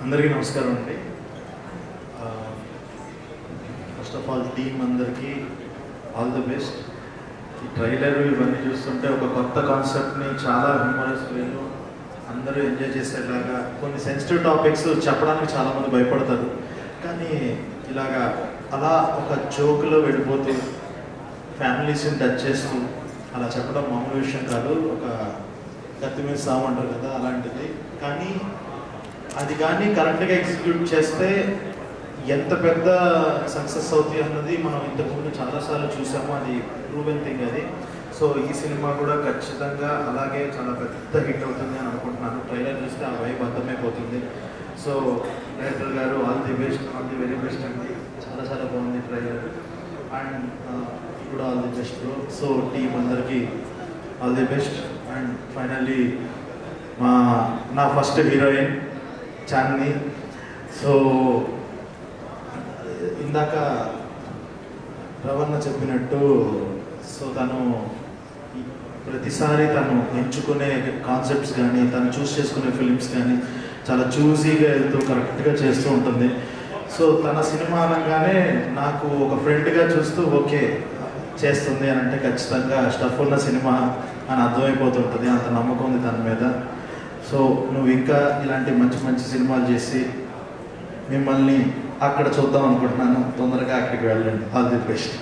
అందరికీ నమస్కారం అండి. ఫస్ట్ ఆఫ్ ఆల్ టీమ్ అందరికీ ఆల్ ది బెస్ట్. ఈ ట్రైలర్ ఇవన్నీ చూస్తుంటే ఒక కొత్త కాన్సెప్ట్ని చాలా హ్యూమరస్ వేలో అందరూ ఎంజాయ్ చేసేలాగా, కొన్ని సెన్సిటివ్ టాపిక్స్ చెప్పడానికి చాలామంది భయపడతారు, కానీ ఇలాగా అలా ఒక జోక్లో వెళ్ళిపోతూ ఫ్యామిలీస్ని టచ్ చేస్తూ అలా చెప్పడం మామూలు విషయం కాదు. ఒక కత్తి మీద సాము అంటారు కదా, అలాంటిది. కానీ అది కానీ కరెక్ట్గా ఎగ్జిక్యూట్ చేస్తే ఎంత పెద్ద సక్సెస్ అవుతుంది అన్నది మనం ఇంతకుముందు చాలాసార్లు చూసాము. అది ప్రూవెన్ థింగ్ అది. సో ఈ సినిమా కూడా ఖచ్చితంగా అలాగే చాలా పెద్ద హిట్ అవుతుంది అని అనుకుంటున్నాను. ట్రైలర్ చూస్తే ఆ వైబ్ అర్థమైపోతుంది. సో డైరెక్టర్ గారు all the best, all the very best అండి. చాలా చాలా బాగుంది ట్రైలర్. అండ్ ఇప్పుడు all the best bro. So team అందరికీ all the best. And finally నా ఫస్ట్ హీరోయిన్ చాందిని. సో ఇందాక రవణ చెప్పినట్టు, సో తను ప్రతిసారి తను ఎంచుకునే కాన్సెప్ట్స్ కానీ తను చూస్ చేసుకునే ఫిలిమ్స్ కానీ చాలా చూజీగా వెళ్తూ కరెక్ట్గా చేస్తూ ఉంటుంది. సో తన సినిమా అనగానే నాకు ఒక ఫ్రెండ్గా చూస్తూ ఓకే చేస్తుంది అని అంటే ఖచ్చితంగా స్టఫ్ ఉన్న సినిమా అని అర్థమైపోతుంటుంది. అంత నమ్మకం ఉంది తన మీద. సో నువ్వు ఇంకా ఇలాంటి మంచి మంచి సినిమాలు చేసి మిమ్మల్ని అక్కడ చూద్దాం అనుకుంటున్నాను. తొందరగా అక్కడికి వెళ్ళండి. All the best.